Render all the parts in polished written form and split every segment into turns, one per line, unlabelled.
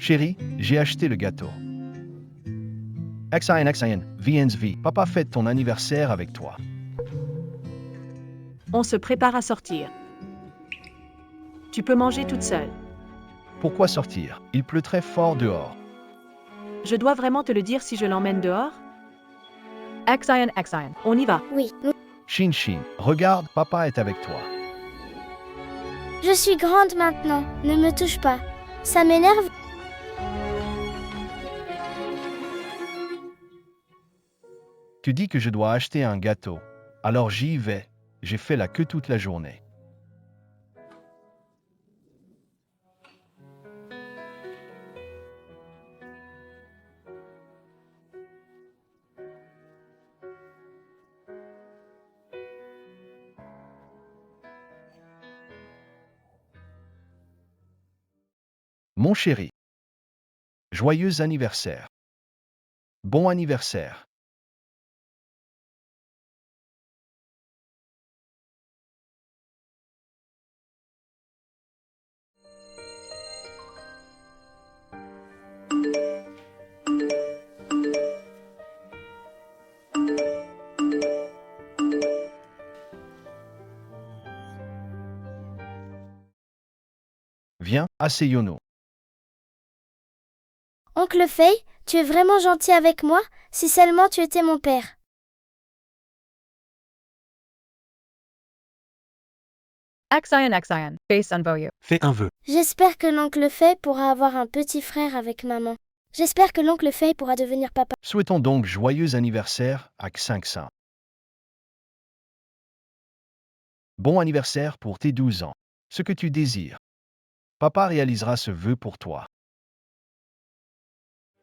Chérie, j'ai acheté le gâteau. Xin, VNSV, papa fête ton anniversaire avec toi.
On se prépare à sortir. Tu peux manger toute seule.
Pourquoi sortir? Il pleut très fort dehors.
Je dois vraiment te le dire si je l'emmène dehors? Xian, on y va.
Oui,
Shin, regarde, papa est avec toi.
je suis grande maintenant, ne me touche pas. Ça m'énerve.
Tu dis que je dois acheter un gâteau. Alors j'y vais. J'ai fait la queue toute la journée. Mon chéri. Joyeux anniversaire. Bon anniversaire. Viens, asseyons-nous.
Oncle Fei, tu es vraiment gentil avec moi, si seulement tu étais mon père.
Xian, face on voyou.
Fais un vœu.
J'espère que l'oncle Fei pourra avoir un petit frère avec maman. J'espère que l'oncle Fei pourra devenir papa.
Souhaitons donc joyeux anniversaire à Xinxin. Bon anniversaire pour tes 12 ans. Ce que tu désires. Papa réalisera ce vœu pour toi.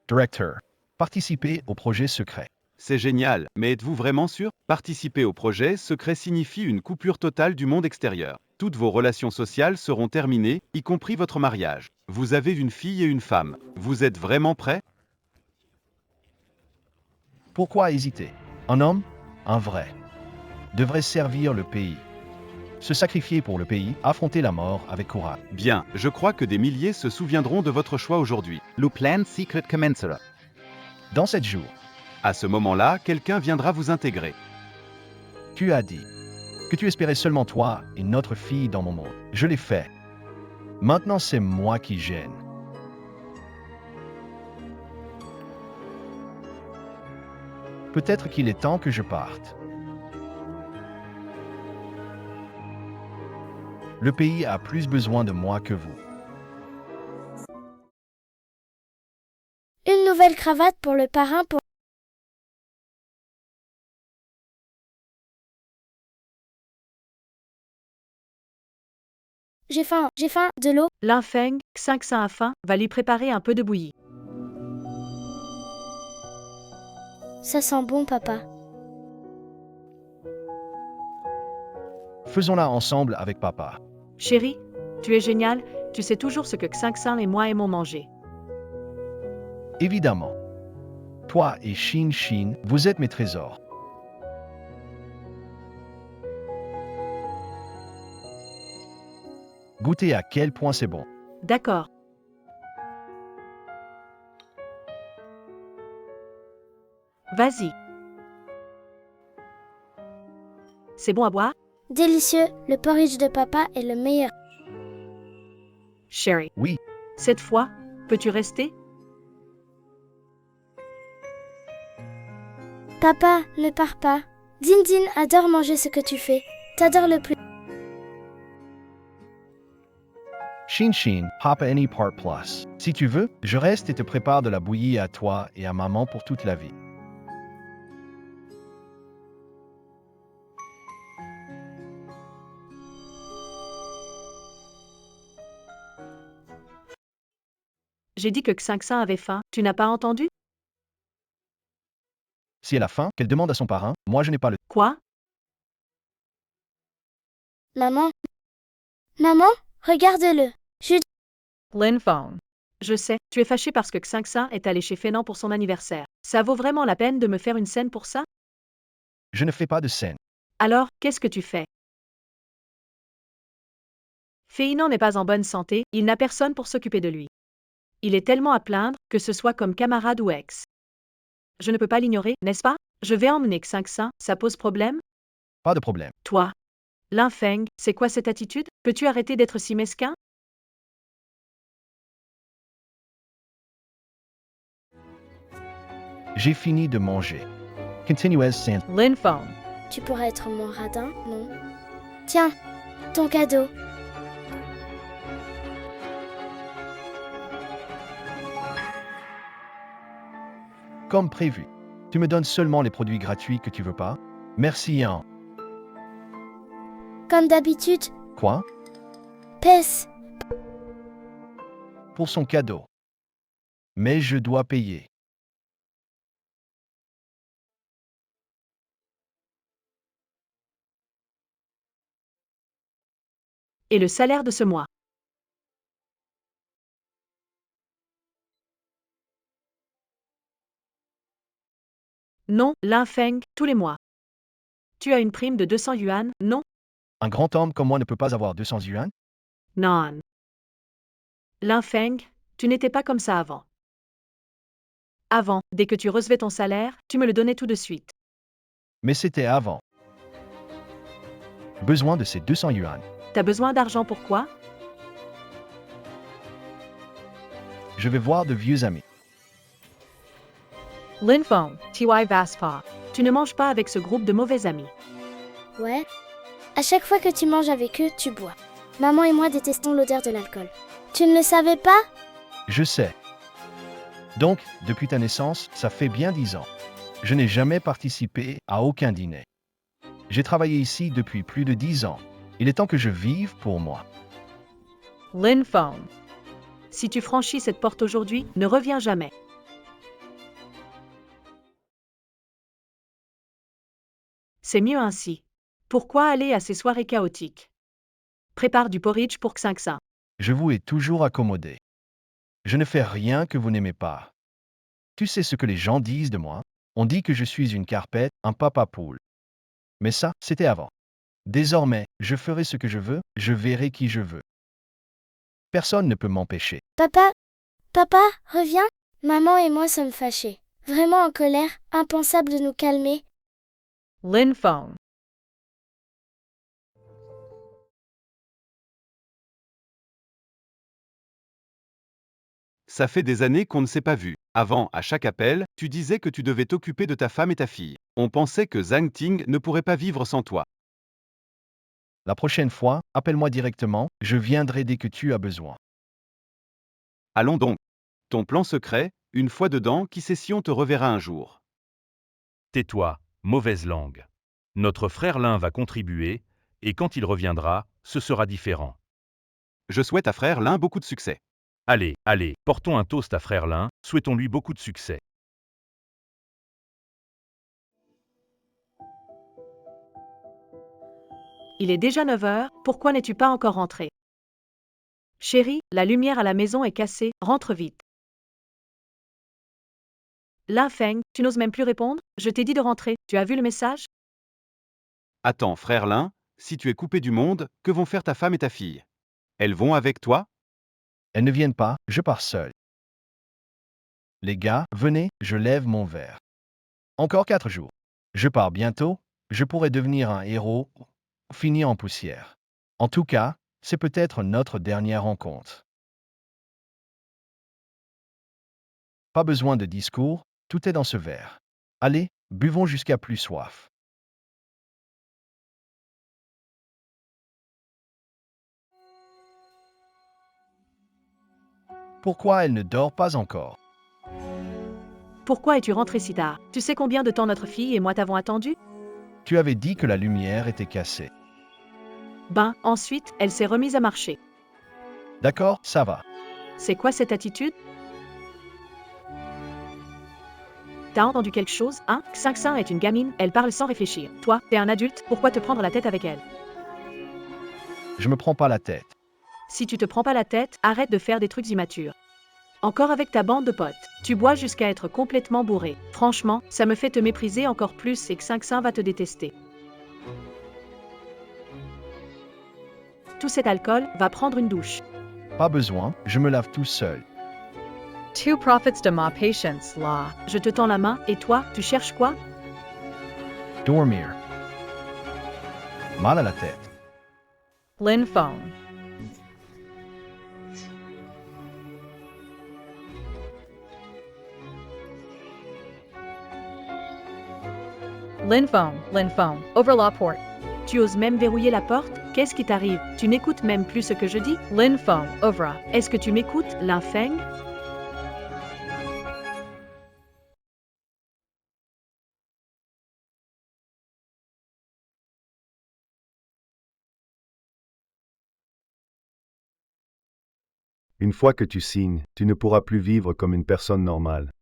Directeur. Participer au projet secret.
C'est génial, mais êtes-vous vraiment sûr? Participer au projet secret signifie une coupure totale du monde extérieur. Toutes vos relations sociales seront terminées, y compris votre mariage. Vous avez une fille et une femme. Vous êtes vraiment prêt?
Pourquoi hésiter? Un homme, un vrai, devrait servir le pays. Se sacrifier pour le pays, affronter la mort avec courage.
Bien, je crois que des milliers se souviendront de votre choix aujourd'hui. Le plan secret commencera.
Dans 7 jours,
À ce moment-là, quelqu'un viendra vous intégrer.
tu as dit que tu espérais seulement toi et notre fille dans mon monde. Je l'ai fait. Maintenant, c'est moi qui gêne. Peut-être qu'il est temps que je parte. Le pays a plus besoin de moi que vous.
Une nouvelle cravate pour le parrain pour... J'ai faim, de l'eau.
L'infeng, Xian a faim, va lui préparer un peu de bouillie.
Ça sent bon, papa.
Faisons-la ensemble avec papa.
Chérie, tu es génial, tu sais toujours ce que Xian et moi aimons manger.
Évidemment. Toi et Shin, vous êtes mes trésors. Goûtez à quel point c'est bon.
D'accord. Vas-y. C'est bon à boire?
Délicieux, le porridge de papa est le meilleur.
Chérie.
Oui,
Cette fois, peux-tu rester?
Papa, ne pars pas. Din adore manger ce que tu fais. T'adores le plus.
Shin, Papa Any Part Plus. Si tu veux, je reste et te prépare de la bouillie à toi et à maman pour toute la vie.
J'ai dit que Xian avait faim, tu n'as pas entendu?
Si elle a faim, qu'elle demande à son parrain, moi je n'ai pas le...
Quoi?
Maman, regarde-le.
Lin Phone. Je sais, tu es fâché parce que Xian est allé chez Fénan pour son anniversaire. Ça vaut vraiment la peine de me faire une scène pour ça?
Je ne fais pas de scène.
Alors, qu'est-ce que tu fais? Féinan n'est pas en bonne santé, il n'a personne pour s'occuper de lui. Il est tellement à plaindre, que ce soit comme camarade ou ex. Je ne peux pas l'ignorer, n'est-ce pas? Je vais emmener Xingxin, ça pose problème?
Pas de problème.
Toi. Lin Feng, c'est quoi cette attitude? Peux-tu arrêter d'être si mesquin?
J'ai fini de manger. Continue sans.
Lin Feng.
Tu pourrais être moins radin, non? Tiens, ton cadeau.
Comme prévu. Tu me donnes seulement les produits gratuits que tu veux pas? Merci, hein.
Comme d'habitude,
Quoi?
pèse.
Pour son cadeau. Mais je dois payer.
Et le salaire de ce mois. Non, Lin Feng, tous les mois. Tu as une prime de 200 yuan, non?
Un grand homme comme moi ne peut pas avoir 200 yuan?
Non. Lin Feng, tu n'étais pas comme ça avant. Avant, dès que tu recevais ton salaire, tu me le donnais tout de suite.
Mais c'était avant. Besoin de ces 200 yuan.
T'as besoin d'argent pour quoi?
Je vais voir de vieux amis.
Lin Feng, Ty Vaspa. Tu ne manges pas avec ce groupe de mauvais amis.
Ouais. À chaque fois que tu manges avec eux, tu bois. Maman et moi détestons l'odeur de l'alcool. Tu ne le savais pas?
Je sais. Donc, depuis ta naissance, ça fait bien 10 ans. Je n'ai jamais participé à aucun dîner. J'ai travaillé ici depuis plus de 10 ans. Il est temps que je vive pour moi.
Lin Feng. Si tu franchis cette porte aujourd'hui, ne reviens jamais. C'est mieux ainsi. Pourquoi aller à ces soirées chaotiques? Prépare du porridge pour Xingxin.
Je vous ai toujours accommodé. Je ne fais rien que vous n'aimez pas. Tu sais ce que les gens disent de moi? On dit que je suis une carpette, un papa poule. Mais ça, c'était avant. Désormais, je ferai ce que je veux, je verrai qui je veux. Personne ne peut m'empêcher.
Papa, reviens. Maman et moi sommes fâchés. Vraiment en colère, impensable de nous calmer.
Lin Feng.
Ça fait des années qu'on ne s'est pas vu. Avant, à chaque appel, tu disais que tu devais t'occuper de ta femme et ta fille. On pensait que Zhang Ting ne pourrait pas vivre sans toi.
La prochaine fois, appelle-moi directement, je viendrai dès que tu as besoin.
Allons donc. Ton plan secret, une fois dedans, qui sait si on te reverra un jour.
Tais-toi, mauvaise langue. Notre frère Lin va contribuer, et quand il reviendra, ce sera différent.
Je souhaite à frère Lin beaucoup de succès.
Allez, portons un toast à frère Lin, souhaitons-lui beaucoup de succès.
Il est déjà 9 heures, pourquoi n'es-tu pas encore rentré? Chérie, la lumière à la maison est cassée, rentre vite. Lin Feng, tu n'oses même plus répondre? Je t'ai dit de rentrer, tu as vu le message?
Attends, frère Lin, si tu es coupé du monde, que vont faire ta femme et ta fille? Elles vont avec toi?
Elles ne viennent pas, je pars seul. Les gars, venez, je lève mon verre. Encore 4 jours. Je pars bientôt, je pourrais devenir un héros, finir en poussière. En tout cas, c'est peut-être notre dernière rencontre. Pas besoin de discours, tout est dans ce verre. Allez, buvons jusqu'à plus soif. Pourquoi elle ne dort pas encore?
Pourquoi es-tu rentré si tard? Tu sais combien de temps notre fille et moi t'avons attendu?
Tu avais dit que la lumière était cassée.
Ben, ensuite, elle s'est remise à marcher.
D'accord, ça va.
C'est quoi cette attitude? T'as entendu quelque chose, hein? Xingxin est une gamine, elle parle sans réfléchir. Toi, t'es un adulte, pourquoi te prendre la tête avec elle?
Je me prends pas la tête.
Si tu te prends pas la tête, arrête de faire des trucs immatures. Encore avec ta bande de potes. Tu bois jusqu'à être complètement bourré. Franchement, ça me fait te mépriser encore plus et Xingxin va te détester. Tout cet alcool, va prendre une douche.
Pas besoin, je me lave tout seul.
Two profits de ma patience, là. Je te tends la main, et toi, tu cherches quoi?
Dormir. Mal à la tête.
Lin phone. Lin phone, over la porte. Tu oses même verrouiller la porte? Qu'est-ce qui t'arrive? Tu n'écoutes même plus ce que je dis? Lin phone, over. Est-ce que tu m'écoutes, Lin Feng?
Une fois que tu signes, tu ne pourras plus vivre comme une personne normale.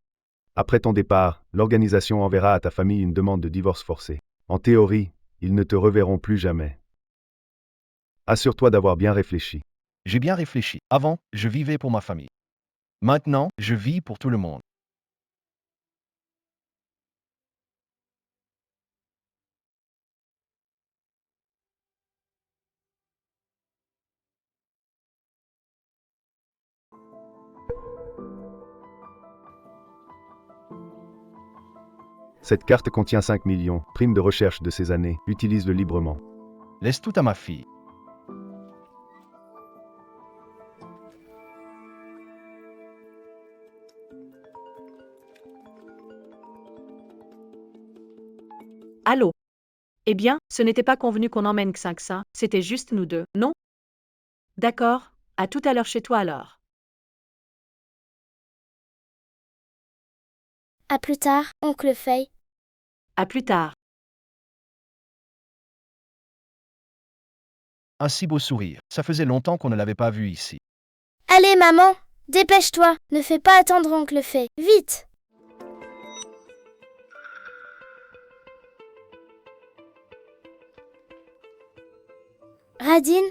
Après ton départ, l'organisation enverra à ta famille une demande de divorce forcé. En théorie, ils ne te reverront plus jamais. Assure-toi d'avoir bien réfléchi.
J'ai bien réfléchi. Avant, je vivais pour ma famille. Maintenant, je vis pour tout le monde.
Cette carte contient 5 millions, prime de recherche de ces années, utilise-le librement.
Laisse tout à ma fille.
Allô? Eh bien, ce n'était pas convenu qu'on emmène Xingxin, c'était juste nous deux, non? D'accord, à tout à l'heure chez toi alors.
À plus tard, oncle Fei.
À plus tard.
Un si beau sourire. Ça faisait longtemps qu'on ne l'avait pas vu ici.
Allez, maman, dépêche-toi, ne fais pas attendre oncle Fei, vite! Radine?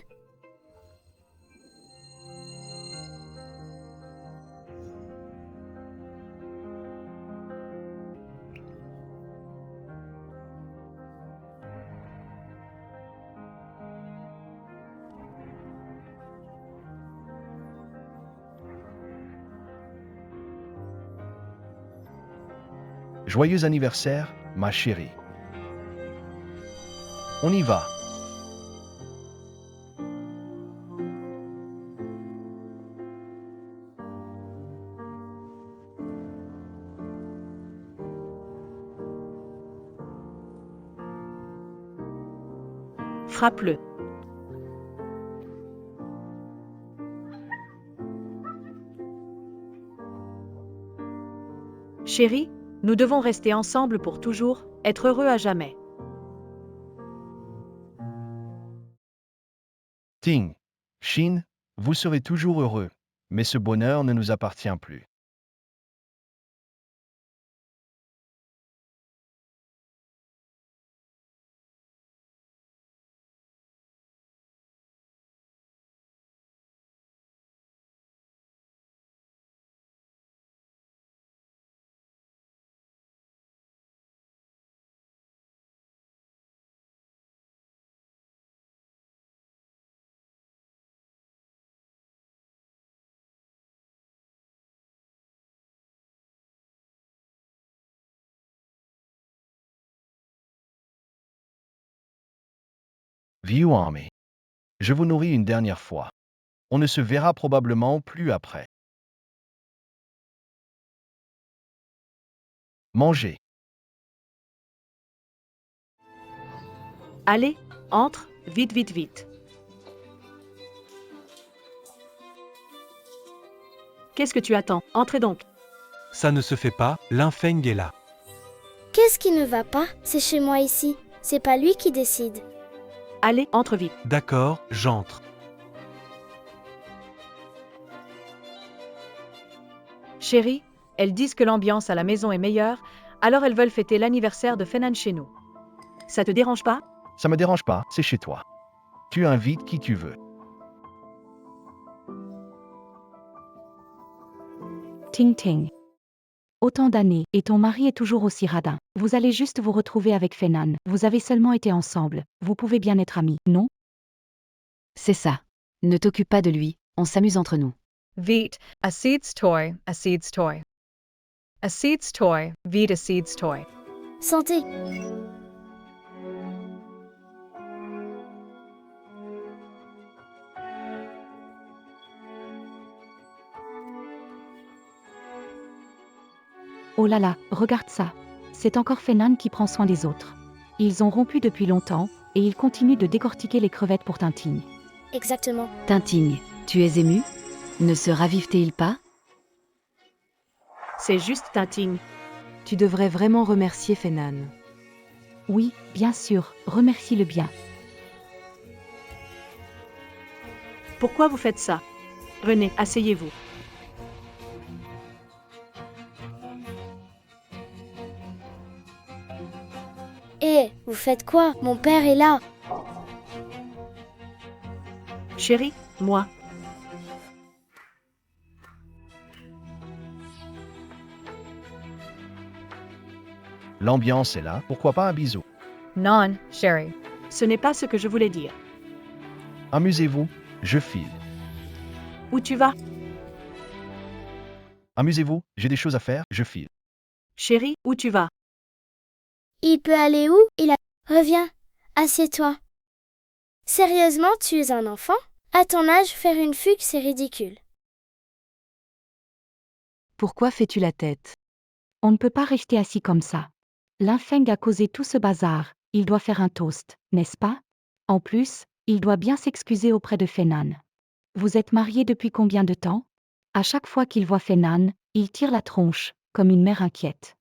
Joyeux anniversaire, ma chérie. On y va.
Frappe-le. Chérie, nous devons rester ensemble pour toujours, être heureux à jamais.
Ting, Shin, vous serez toujours heureux, mais ce bonheur ne nous appartient plus. Vieux ami, je vous nourris une dernière fois. On ne se verra probablement plus après. Mangez.
Allez, entre, vite, vite, vite. Qu'est-ce que tu attends? Entrez donc.
Ça ne se fait pas, Lin Feng est là.
Qu'est-ce qui ne va pas? C'est chez moi ici. C'est pas lui qui décide.
Allez, entre vite.
D'accord, j'entre.
Chérie, elles disent que l'ambiance à la maison est meilleure, alors elles veulent fêter l'anniversaire de Fenan chez nous. Ça te dérange pas?
Ça me dérange pas, c'est chez toi. Tu invites qui tu veux.
Ting Ting. Autant d'années, et ton mari est toujours aussi radin. Vous allez juste vous retrouver avec Fenan. Vous avez seulement été ensemble. Vous pouvez bien être amis, non?
C'est ça. Ne t'occupe pas de lui, on s'amuse entre nous. Vite, a seeds toy, a seeds toy. A seeds toy, vite a seeds toy.
Santé.
Oh là là, regarde ça. C'est encore Fenan qui prend soin des autres. Ils ont rompu depuis longtemps, et ils continuent de décortiquer les crevettes pour Tintigne.
Exactement.
Tintigne, tu es ému? Ne se ravive-t-il pas?
C'est juste Tintigne.
Tu devrais vraiment remercier Fenan.
Oui, bien sûr, remercie-le bien.
Pourquoi vous faites ça? René, asseyez-vous.
Hé, vous faites quoi? Mon père est là.
Chérie, moi.
L'ambiance est là, pourquoi pas un bisou?
Non, chérie.
Ce n'est pas ce que je voulais dire.
Amusez-vous, je file.
Où tu vas?
Amusez-vous, j'ai des choses à faire, je file.
Chérie, où tu vas?
Il peut aller où? Reviens. Assieds-toi. Sérieusement, tu es un enfant? À ton âge, faire une fugue, c'est ridicule.
Pourquoi fais-tu la tête?
On ne peut pas rester assis comme ça. L'infeng a causé tout ce bazar, il doit faire un toast, n'est-ce pas? En plus, il doit bien s'excuser auprès de Fenan. Vous êtes mariés depuis combien de temps? À chaque fois qu'il voit Fenan, il tire la tronche, comme une mère inquiète.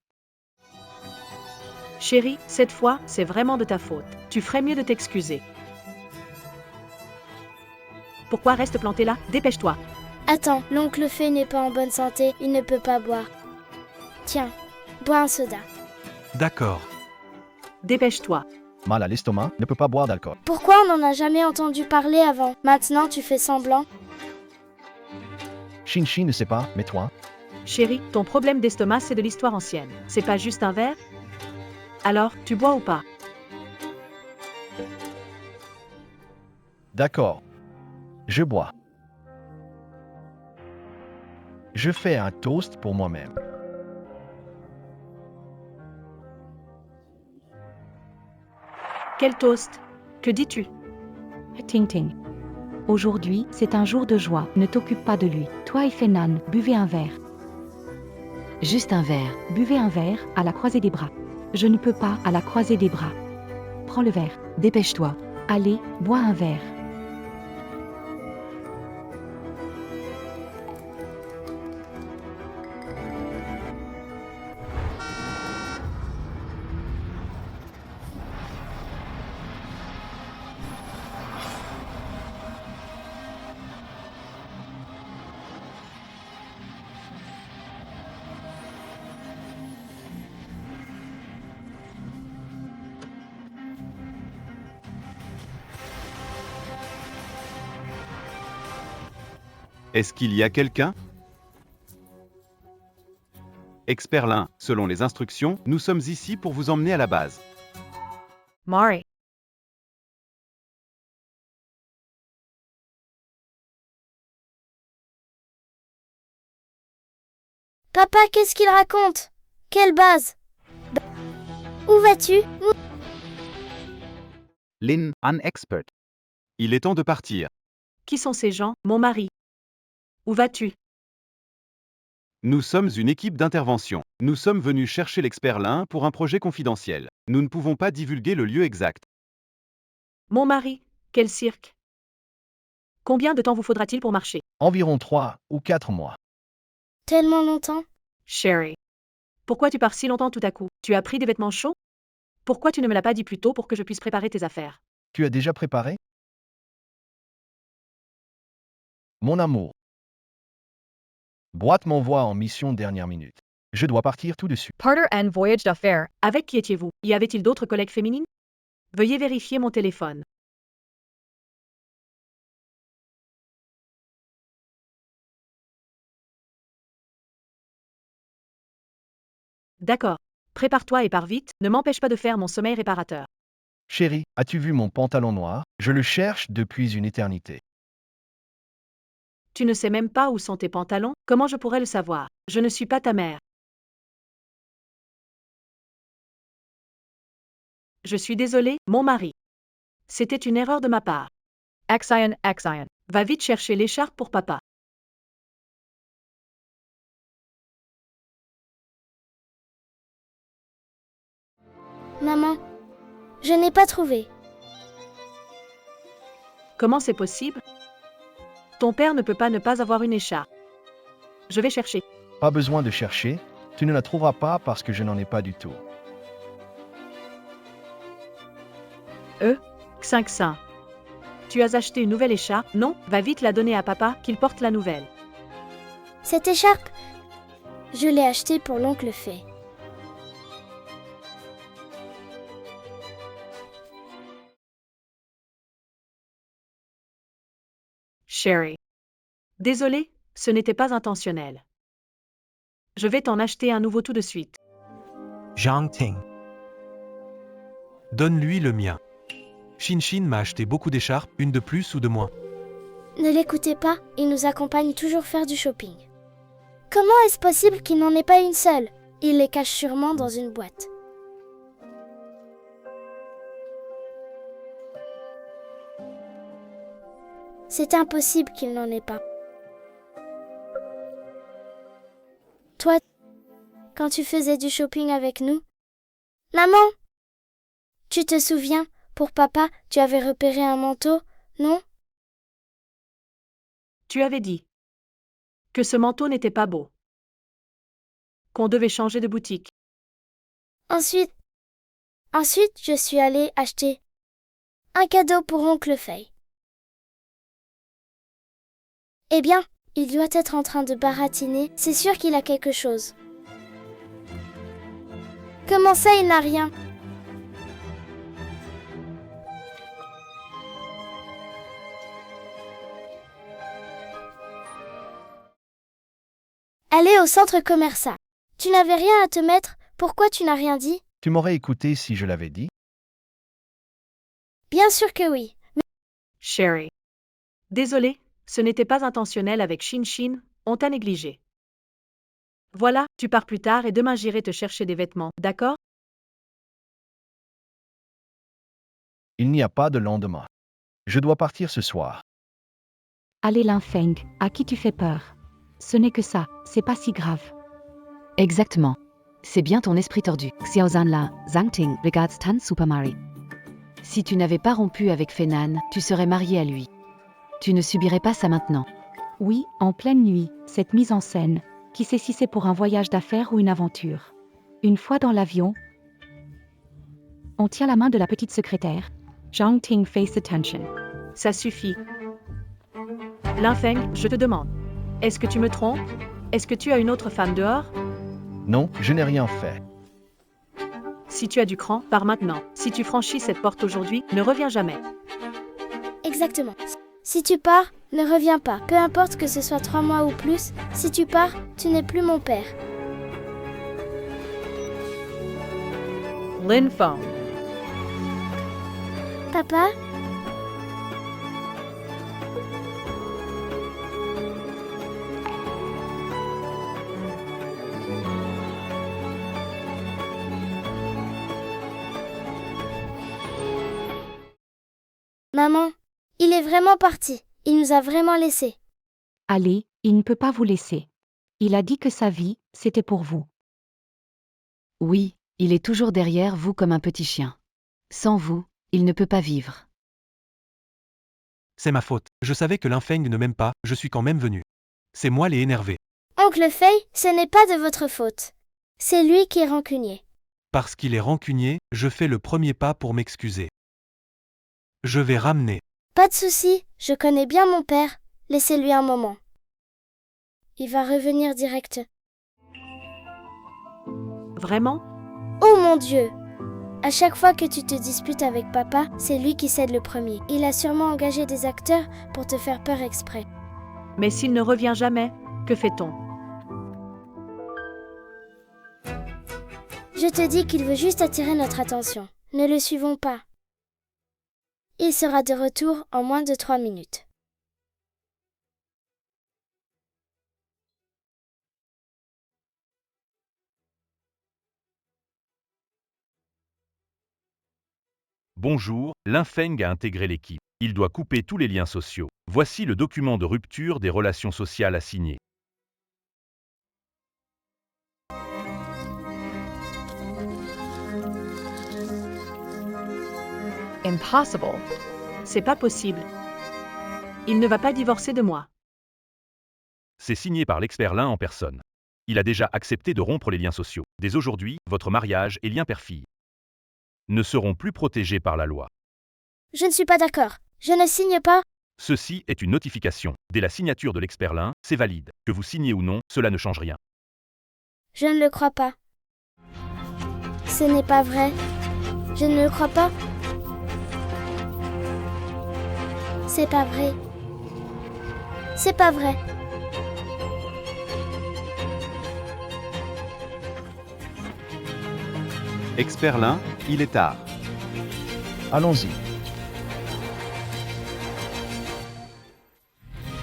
Chérie, cette fois, c'est vraiment de ta faute. Tu ferais mieux de t'excuser. Pourquoi reste planté là? Dépêche-toi.
Attends, l'oncle Fée n'est pas en bonne santé, il ne peut pas boire. Tiens, bois un soda.
D'accord.
Dépêche-toi.
Mal à l'estomac, ne peut pas boire d'alcool.
Pourquoi on n'en a jamais entendu parler avant? Maintenant, tu fais semblant?
Shinchi ne sait pas, mais toi?
Chérie, ton problème d'estomac, c'est de l'histoire ancienne. C'est pas juste un verre? Alors, tu bois ou pas?
D'accord. Je bois. Je fais un toast pour moi-même.
Quel toast? Que dis-tu?
Ting. Aujourd'hui, c'est un jour de joie, ne t'occupe pas de lui. Toi et Fenan, buvez un verre.
Juste un verre.
Buvez un verre, à la croisée des bras. Je ne peux pas, à la croisée des bras. Prends le verre.
Dépêche-toi.
Allez, bois un verre.
Est-ce qu'il y a quelqu'un? Expert Lin, selon les instructions, nous sommes ici pour vous emmener à la base.
Mari.
Papa, qu'est-ce qu'il raconte? Quelle base? Où vas-tu?
Lin, un expert. Il est temps de partir.
Qui sont ces gens? Mon mari. Où vas-tu?
Nous sommes une équipe d'intervention. Nous sommes venus chercher l'expert Lin pour un projet confidentiel. Nous ne pouvons pas divulguer le lieu exact.
Mon mari? Quel cirque? Combien de temps vous faudra-t-il pour marcher?
Environ 3 ou 4 mois.
Tellement longtemps?
Sherry. Pourquoi tu pars si longtemps tout à coup? Tu as pris des vêtements chauds? Pourquoi tu ne me l'as pas dit plus tôt pour que je puisse préparer tes affaires?
Tu as déjà préparé? Mon amour. Boîte m'envoie en mission dernière minute. Je dois partir tout de suite.
Parter and voyage d'affaires.
Avec qui étiez-vous? Y avait-il d'autres collègues féminines? Veuillez vérifier mon téléphone. D'accord. Prépare-toi et pars vite, ne m'empêche pas de faire mon sommeil réparateur.
Chérie, as-tu vu mon pantalon noir? Je le cherche depuis une éternité.
Tu ne sais même pas où sont tes pantalons? Comment je pourrais le savoir? Je ne suis pas ta mère. Je suis désolée, mon mari. C'était une erreur de ma part.
Axion, Axion.
Va vite chercher l'écharpe pour papa.
Maman, je n'ai pas trouvé.
Comment c'est possible? Ton père ne peut pas ne pas avoir une écharpe. Je vais chercher.
Pas besoin de chercher, tu ne la trouveras pas parce que je n'en ai pas du tout.
500. Tu as acheté une nouvelle écharpe? Non, va vite la donner à papa, qu'il porte la nouvelle.
Cette écharpe, je l'ai achetée pour l'oncle Fay.
Sherry. Désolée, ce n'était pas intentionnel. Je vais t'en acheter un nouveau tout de suite.
Zhang Ting. Donne-lui le mien. Shin m'a acheté beaucoup d'écharpes, une de plus ou de moins.
Ne l'écoutez pas, il nous accompagne toujours faire du shopping. Comment est-ce possible qu'il n'en ait pas une seule? Il les cache sûrement dans une boîte. C'est impossible qu'il n'en ait pas. Toi, quand tu faisais du shopping avec nous, maman, tu te souviens, pour papa, tu avais repéré un manteau, non?
Tu avais dit que ce manteau n'était pas beau, qu'on devait changer de boutique.
Ensuite, je suis allée acheter un cadeau pour oncle Fay. Eh bien, il doit être en train de baratiner, c'est sûr qu'il a quelque chose. Comment ça, il n'a rien? Allez au centre commercial. Tu n'avais rien à te mettre, pourquoi tu n'as rien dit?
Tu m'aurais écouté si je l'avais dit?
Bien sûr que oui.
Sherry. Désolée, ce n'était pas intentionnel avec Shin, on t'a négligé. Voilà, tu pars plus tard et demain j'irai te chercher des vêtements, d'accord?
Il n'y a pas de lendemain. Je dois partir ce soir.
Allez Linfeng, à qui tu fais peur? Ce n'est que ça, c'est pas si grave.
Exactement. C'est bien ton esprit tordu. Xiaozan Zhang Ting regards Tan Supermari. Si tu n'avais pas rompu avec Fenan, tu serais marié à lui. Tu ne subirais pas ça maintenant.
Oui, en pleine nuit, cette mise en scène, qui sait si c'est pour un voyage d'affaires ou une aventure. Une fois dans l'avion, on tient la main de la petite secrétaire. Zhang Ting face attention.
Ça suffit. Linfeng, je te demande. Est-ce que tu me trompes? Est-ce que tu as une autre femme dehors?
Non, je n'ai rien fait.
Si tu as du cran, pars maintenant. Si tu franchis cette porte aujourd'hui, ne reviens jamais.
Exactement. Si tu pars, ne reviens pas. Peu importe que ce soit 3 mois ou plus, si tu pars, tu n'es plus mon père.
Lin Phone.
Papa? Maman, il est vraiment parti. Il nous a vraiment laissés.
Allez, il ne peut pas vous laisser. Il a dit que sa vie, c'était pour vous.
Oui, il est toujours derrière vous comme un petit chien. Sans vous, il ne peut pas vivre.
C'est ma faute. Je savais que Linfeng ne m'aime pas, je suis quand même venu. C'est moi les énervé.
Oncle Fay, ce n'est pas de votre faute. C'est lui qui est rancunier.
Parce qu'il est rancunier, je fais le premier pas pour m'excuser. Je vais ramener.
Pas de souci, je connais bien mon père. Laissez-lui un moment. Il va revenir direct.
Vraiment?
Oh mon Dieu! À chaque fois que tu te disputes avec papa, c'est lui qui cède le premier. Il a sûrement engagé des acteurs pour te faire peur exprès.
Mais s'il ne revient jamais, que fait-on?
Je te dis qu'il veut juste attirer notre attention. Ne le suivons pas. Il sera de retour en moins de 3 minutes.
Bonjour, Linfeng a intégré l'équipe. Il doit couper tous les liens sociaux. Voici le document de rupture des relations sociales à signer.
Impossible.
C'est pas possible. Il ne va pas divorcer de moi.
C'est signé par l'expert Lin en personne. Il a déjà accepté de rompre les liens sociaux. Dès aujourd'hui, votre mariage et lien père-fille ne seront plus protégés par la loi.
Je ne suis pas d'accord. Je ne signe pas.
Ceci est une notification. Dès la signature de l'expert Lin, c'est valide. Que vous signez ou non, cela ne change rien.
Je ne le crois pas. Ce n'est pas vrai. Je ne le crois pas. C'est pas vrai. C'est pas vrai.
Expert Lin, il est tard.
Allons-y.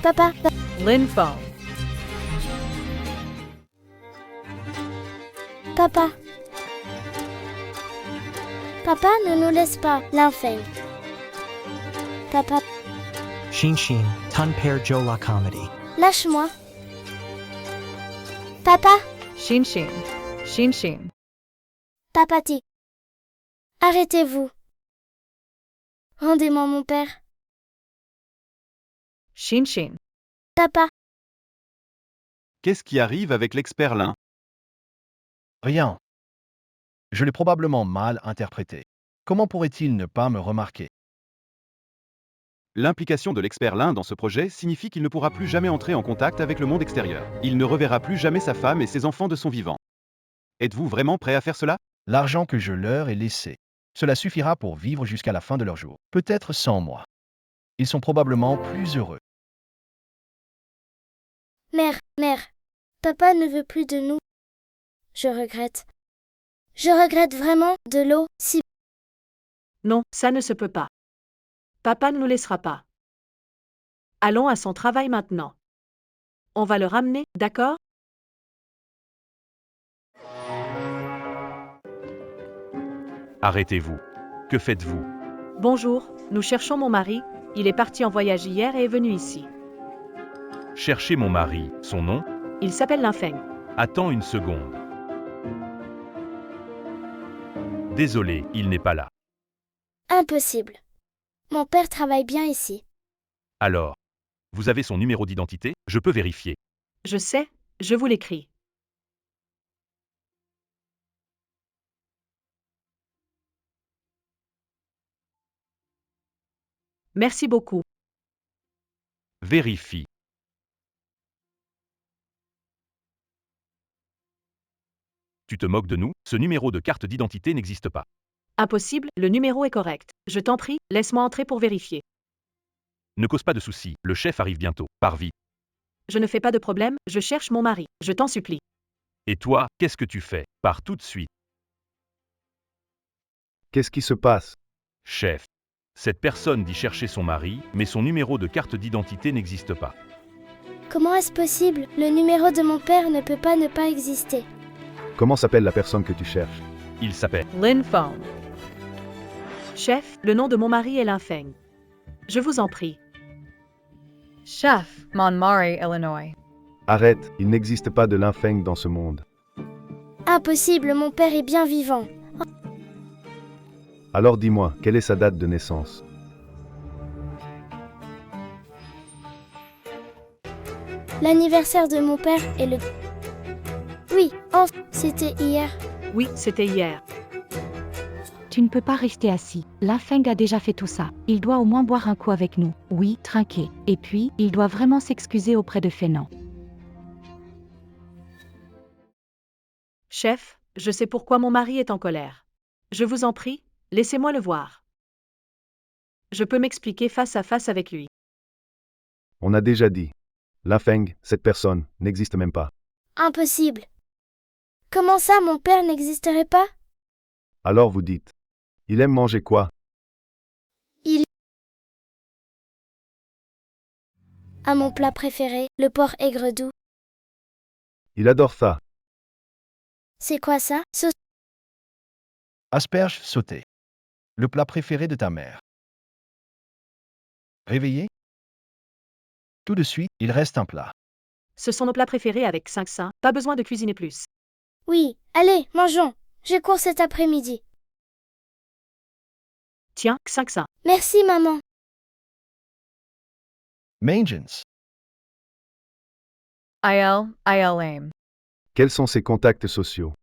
Papa,
Lin phone.
papa. Papa, ne nous laisse pas, Linfeng. Papa,
Shinshin, Ton Per Jo La Comedy.
lâche-moi. Papa,
Shinshin. Shinshin.
papati. Arrêtez-vous. Rendez-moi mon père.
Shinshin.
Papa,
Qu'est-ce qui arrive avec l'expert Lin?
Rien. Je l'ai probablement mal interprété. Comment pourrait-il ne pas me remarquer?
L'implication de l'expert Lin dans ce projet signifie qu'il ne pourra plus jamais entrer en contact avec le monde extérieur. Il ne reverra plus jamais sa femme et ses enfants de son vivant. Êtes-vous vraiment prêt à faire cela?
L'argent que je leur ai laissé, cela suffira pour vivre jusqu'à la fin de leur jour. Peut-être sans moi. Ils sont probablement plus heureux.
mère. Papa ne veut plus de nous. Je regrette. Je regrette vraiment de l'eau si...
Non, ça ne se peut pas. Papa ne nous laissera pas. Allons à son travail maintenant. On va le ramener, d'accord?
Arrêtez-vous. Que faites-vous?
Bonjour, nous cherchons mon mari. Il est parti en voyage hier et est venu ici.
Cherchez mon mari. Son nom?
Il s'appelle Linfeng.
Attends une seconde. Désolé, il n'est pas là.
Impossible. Mon père travaille bien ici.
Alors, vous avez son numéro d'identité? Je peux vérifier.
Je sais, je vous l'écris. Merci beaucoup.
Vérifie. Tu te moques de nous? Ce numéro de carte d'identité n'existe pas.
Impossible, le numéro est correct. Je t'en prie, laisse-moi entrer pour vérifier.
Ne cause pas de soucis, le chef arrive bientôt. Pars vite.
Je ne fais pas de problème, je cherche mon mari. Je t'en supplie.
Et toi, qu'est-ce que tu fais? Pars tout de suite.
Qu'est-ce qui se passe?
Chef. Cette personne dit chercher son mari, mais son numéro de carte d'identité n'existe pas.
Comment est-ce possible? Le numéro de mon père ne peut pas ne pas exister.
Comment s'appelle la personne que tu cherches?
Il s'appelle.
Lin phone.
Chef, le nom de mon mari est Linfeng. Je vous en prie.
Chef, Monmari, Illinois.
Arrête, il n'existe pas de Linfeng dans ce monde.
Impossible, mon père est bien vivant.
Alors dis-moi, quelle est sa date de naissance?
L'anniversaire de mon père est le... Oui, c'était hier.
Oui, c'était hier.
Tu ne peux pas rester assis. Linfeng a déjà fait tout ça. Il doit au moins boire un coup avec nous. Oui, trinquer. Et puis, il doit vraiment s'excuser auprès de Fénan.
Chef, je sais pourquoi mon mari est en colère. Je vous en prie, laissez-moi le voir. Je peux m'expliquer face à face avec lui.
On a déjà dit. Linfeng, cette personne, n'existe même pas.
Impossible. Comment ça, mon père n'existerait pas?
Alors vous dites. Il aime manger quoi?
À mon plat préféré, le porc aigre doux.
Il adore ça.
C'est quoi ça?
Asperges sautées. Le plat préféré de ta mère. Réveillé? Tout de suite, il reste un plat.
Ce sont nos plats préférés avec 5 saints, pas besoin de cuisiner plus.
Oui, allez, mangeons. J'ai cours cet après-midi.
Tiens, 5 saints.
Merci, maman.
Maintenance.
ILAM.
Quels sont ses contacts sociaux?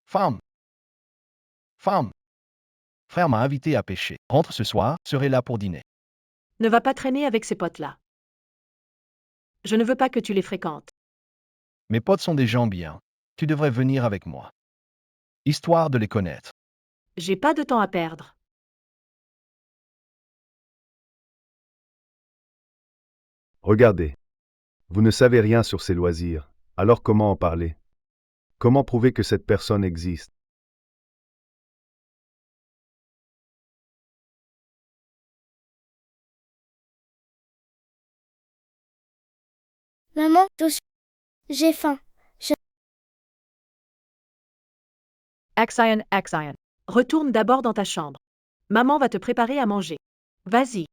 Femme. Femme. Frère m'a invité à pêcher. Rentre ce soir, serai là pour dîner.
Ne va pas traîner avec ces potes-là. Je ne veux pas que tu les fréquentes.
Mes potes sont des gens bien. Tu devrais venir avec moi. Histoire de les connaître.
J'ai pas de temps à perdre.
Regardez. Vous ne savez rien sur ses loisirs, alors comment en parler? Comment prouver que cette personne existe?
Maman, j'ai faim.
Axion. Retourne d'abord dans ta chambre. Maman va te préparer à manger. Vas-y.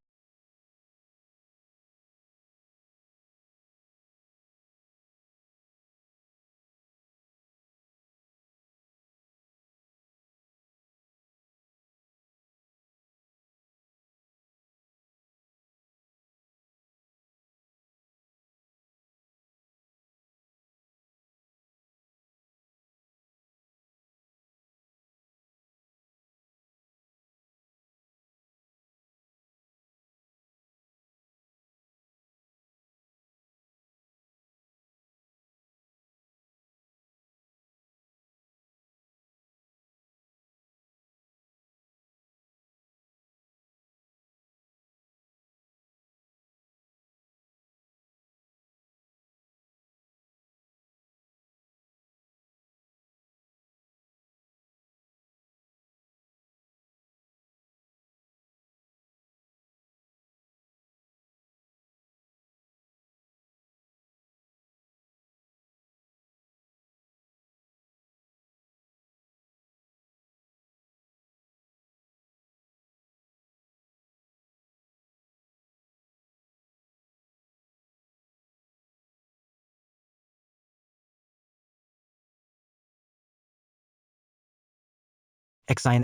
Exion.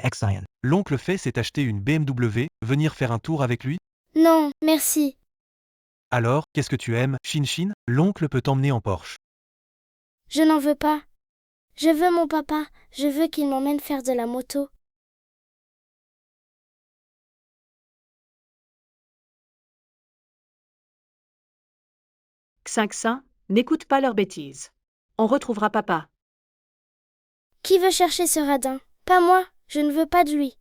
L'oncle fait c'est acheter une BMW, venir faire un tour avec lui?
Non, merci.
Alors, qu'est-ce que tu aimes, Shin? L'oncle peut t'emmener en Porsche.
Je n'en veux pas. Je veux mon papa. Je veux qu'il m'emmène faire de la moto.
Cinq saints, n'écoute pas leurs bêtises. On retrouvera papa.
Qui veut chercher ce radin? Pas moi, je ne veux pas de lui.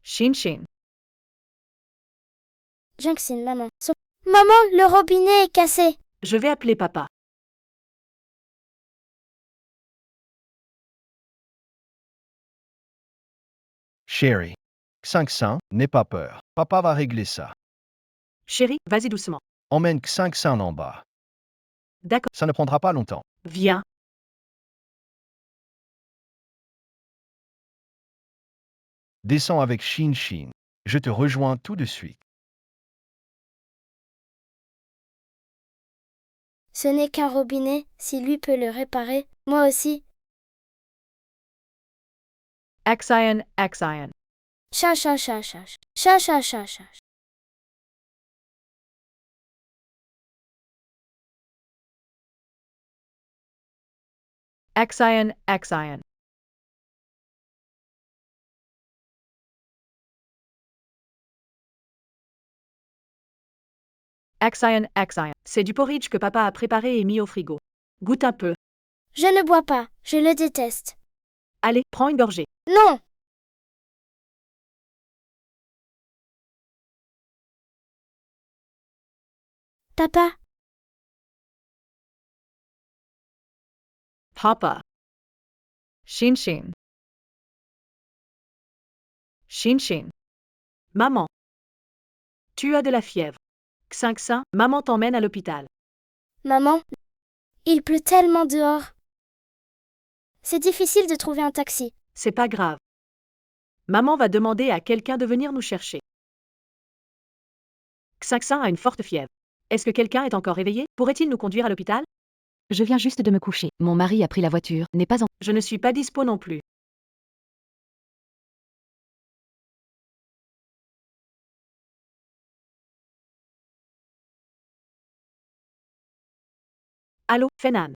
Shin.
Junction, maman. Maman, le robinet est cassé.
Je vais appeler papa.
Chérie. 500, n'aie pas peur. Papa va régler ça.
Chérie, vas-y doucement.
Emmène 500 en bas.
D'accord.
Ça ne prendra pas longtemps.
Viens.
Descends avec Shin. Je te rejoins tout de suite.
Ce n'est qu'un robinet, si lui peut le réparer, moi aussi.
Axion.
Cha. Cha.
Axion.
Axion. C'est du porridge que papa a préparé et mis au frigo. Goûte un peu.
Je ne bois pas, je le déteste.
Allez, prends une gorgée.
Non! Papa,
Papa.
Shinshin. Shinshin.
Maman. Tu as de la fièvre. Xinxin, maman t'emmène à l'hôpital.
maman, il pleut tellement dehors. C'est difficile de trouver un taxi.
C'est pas grave. Maman va demander à quelqu'un de venir nous chercher. Xinxin a une forte fièvre. Est-ce que quelqu'un est encore réveillé? Pourrait-il nous conduire à l'hôpital?
Je viens juste de me coucher. Mon mari a pris la voiture, n'est pas en...
Je ne suis pas dispo non plus. Allô, Fenan.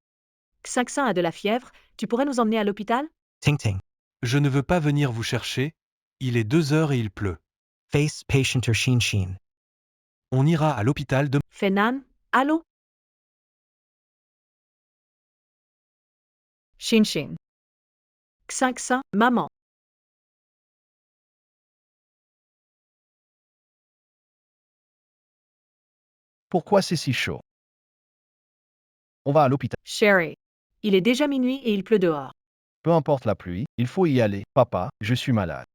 Xinxin a de la fièvre, tu pourrais nous emmener à l'hôpital?
Ting Ting.
Je ne veux pas venir vous chercher, il est 2 heures et il pleut.
Face patienter Shinshin.
On ira à l'hôpital demain.
Fenan, allô?
Shinshin.
Xinxin, maman.
Pourquoi c'est si chaud? On va à l'hôpital.
Sherry.
Il est déjà minuit et il pleut dehors.
Peu importe la pluie, il faut y aller. Papa, je suis malade.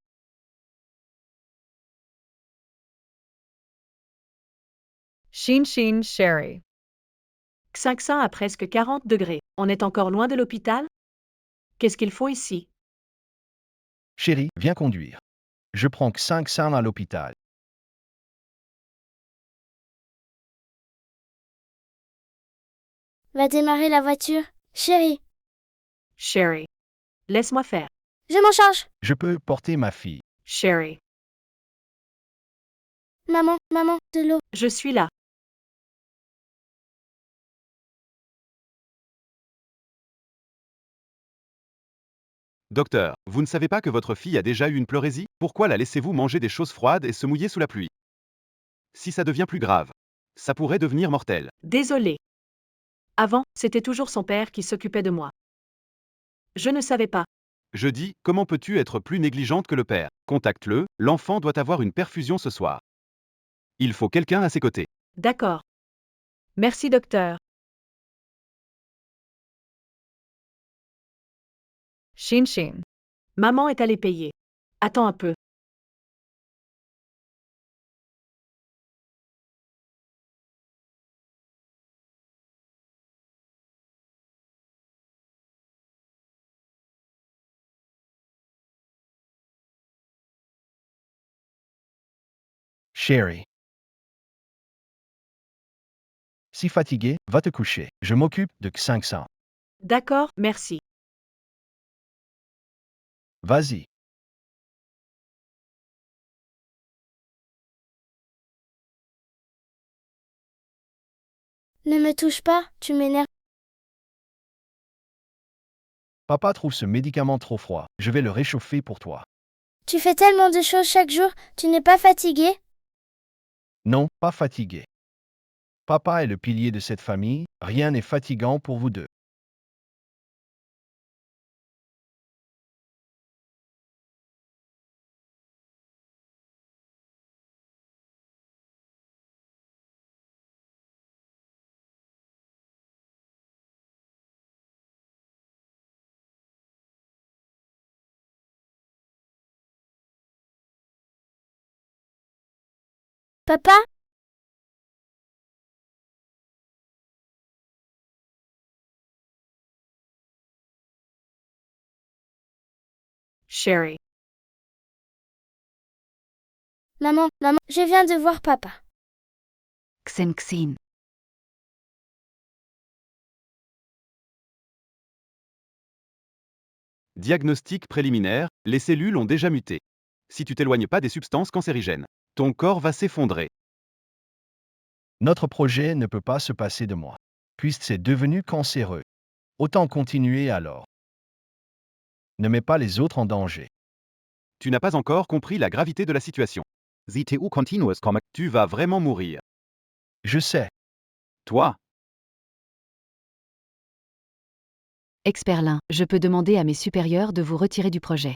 Shinshin Sherry.
Xinxin a presque 40 degrés. On est encore loin de l'hôpital? Qu'est-ce qu'il faut ici?
Chérie, viens conduire. Je prends Xinxin à l'hôpital.
Va démarrer la voiture. Chérie,
Sherry. Laisse-moi faire.
je m'en charge.
Je peux porter ma fille.
Sherry.
Maman, de l'eau.
Je suis là.
Docteur, vous ne savez pas que votre fille a déjà eu une pleurésie? Pourquoi la laissez-vous manger des choses froides et se mouiller sous la pluie? Si ça devient plus grave, ça pourrait devenir mortel.
Désolée. Avant, c'était toujours son père qui s'occupait de moi. Je ne savais pas.
Je dis, comment peux-tu être plus négligente que le père? Contacte-le, l'enfant doit avoir une perfusion ce soir. Il faut quelqu'un à ses côtés.
D'accord.
Merci docteur. Shinshin.
Maman est allée payer. Attends un peu.
Chérie. Si fatigué, va te coucher. Je m'occupe de Xinxin.
D'accord, merci.
Vas-y.
Ne me touche pas, tu m'énerves.
Papa trouve ce médicament trop froid. Je vais le réchauffer pour toi.
Tu fais tellement de choses chaque jour, tu n'es pas fatigué?
Non, pas fatigué. Papa est le pilier de cette famille, rien n'est fatigant pour vous deux.
Papa?
Sherry.
Maman, je viens de voir papa.
Xenxin.
Diagnostic préliminaire, les cellules ont déjà muté. Si tu t'éloignes pas des substances cancérigènes, ton corps va s'effondrer.
Notre projet ne peut pas se passer de moi. Puisque c'est devenu cancéreux. Autant continuer alors. Ne mets pas les autres en danger.
Tu n'as pas encore compris la gravité de la situation. Tu vas vraiment mourir.
Je sais.
Toi,
Expert Lin, je peux demander à mes supérieurs de vous retirer du projet.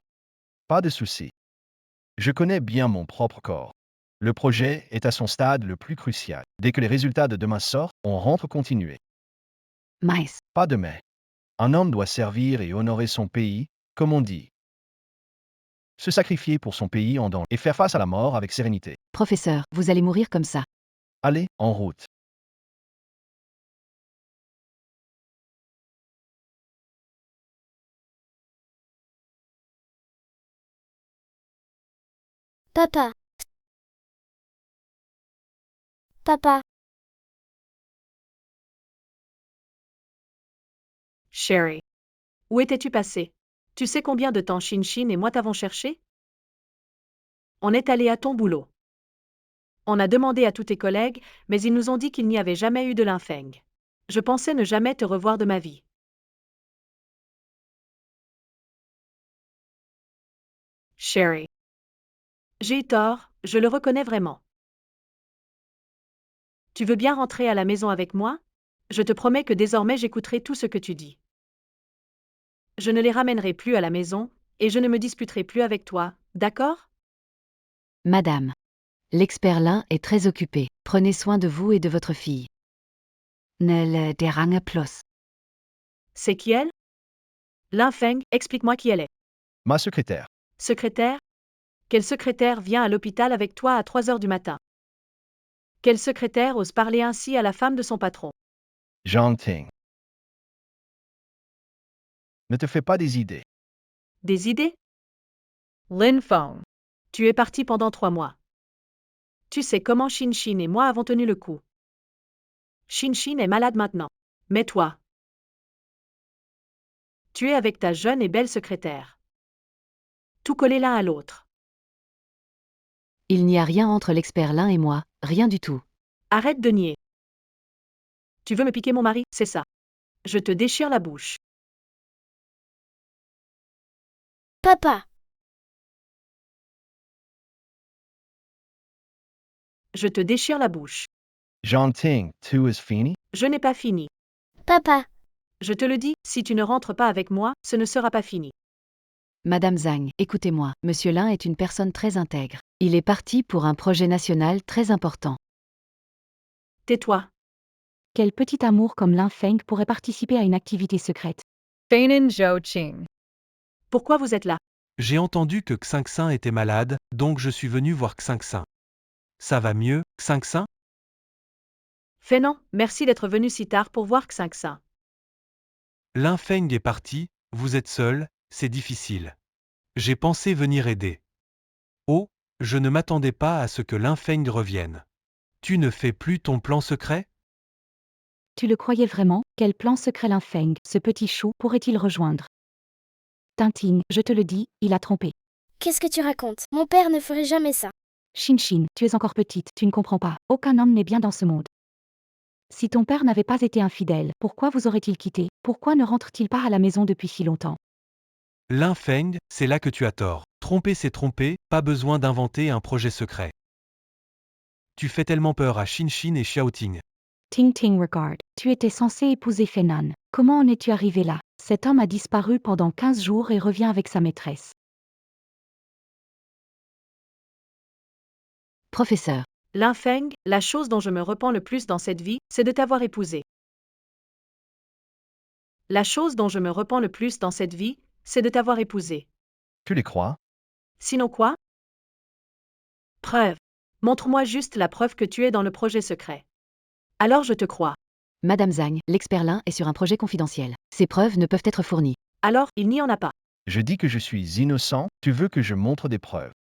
Pas de souci. Je connais bien mon propre corps. Le projet est à son stade le plus crucial. Dès que les résultats de demain sortent, on rentre continuer.
Mais,
Pas de mais. Un homme doit servir et honorer son pays, comme on dit. Se sacrifier pour son pays en danger et faire face à la mort avec sérénité.
professeur, vous allez mourir comme ça.
Allez, en route.
Papa. Papa.
Sherry. Où étais-tu passé? Tu sais combien de temps Shin et moi t'avons cherché? On est allé à ton boulot. On a demandé à tous tes collègues, mais ils nous ont dit qu'il n'y avait jamais eu de Linfeng. Je pensais ne jamais te revoir de ma vie. Sherry. J'ai eu tort, je le reconnais vraiment. Tu veux bien rentrer à la maison avec moi? Je te promets que désormais j'écouterai tout ce que tu dis. Je ne les ramènerai plus à la maison, et je ne me disputerai plus avec toi, d'accord?
Madame. L'expert Lin est très occupé. Prenez soin de vous et de votre fille. Ne le dérange plus.
C'est qui elle? Linfeng, explique-moi qui elle est.
Ma secrétaire.
Secrétaire? Quel secrétaire vient à l'hôpital avec toi à 3 heures du matin? Quel secrétaire ose parler ainsi à la femme de son patron?
Zhang Ting. Ne te fais pas des idées.
Des idées?
Lin Feng.
Tu es parti pendant 3 mois. Tu sais comment Shin et moi avons tenu le coup. Shin est malade maintenant. Mais toi, tu es avec ta jeune et belle secrétaire. Tout collé l'un à l'autre.
Il n'y a rien entre l'expert Lin et moi, rien du tout.
Arrête de nier. Tu veux me piquer mon mari, c'est ça. Je te déchire la bouche.
Papa.
Je te déchire la bouche.
Zhang Ting, tout est fini?
Je n'ai pas fini.
Papa.
Je te le dis, si tu ne rentres pas avec moi, ce ne sera pas fini.
Madame Zhang, écoutez-moi, Monsieur Lin est une personne très intègre. Il est parti pour un projet national très important.
Tais-toi.
Quel petit amour comme Linfeng pourrait participer à une activité secrète?
Feinen Zhou Qing.
Pourquoi vous êtes là?
J'ai entendu que Xingxin était malade, donc je suis venu voir Xingxin. Ça va mieux, Xingxin?
Fais non, merci d'être venu si tard pour voir Xingxin.
Linfeng est parti, vous êtes seul, c'est difficile. J'ai pensé venir aider. Oh, je ne m'attendais pas à ce que Linfeng revienne. Tu ne fais plus ton plan secret?
Tu le croyais vraiment? Quel plan secret Linfeng, ce petit chou, pourrait-il rejoindre? Tintin, je te le dis, il a trompé.
Qu'est-ce que tu racontes? Mon père ne ferait jamais ça.
Shin, tu es encore petite, tu ne comprends pas. Aucun homme n'est bien dans ce monde. Si ton père n'avait pas été infidèle, pourquoi vous aurait-il quitté? Pourquoi ne rentre-t-il pas à la maison depuis si longtemps?
Linfeng, c'est là que tu as tort. Tromper c'est tromper, pas besoin d'inventer un projet secret. Tu fais tellement peur à Shin et Xiaoting.
Ting, regarde. Tu étais censé épouser Fenan. Comment en es-tu arrivé là? Cet homme a disparu pendant 15 jours et revient avec sa maîtresse.
Professeur.
Linfeng, la chose dont je me repens le plus dans cette vie, c'est de t'avoir épousé. La chose dont je me repens le plus dans cette vie, c'est de t'avoir épousé.
Tu les crois?
Sinon quoi? Preuve. Montre-moi juste la preuve que tu es dans le projet secret. Alors je te crois.
Madame Zhang, l'expert Lin est sur un projet confidentiel. Ces preuves ne peuvent être fournies.
Alors, il n'y en a pas.
Je dis que je suis innocent, tu veux que je montre des preuves.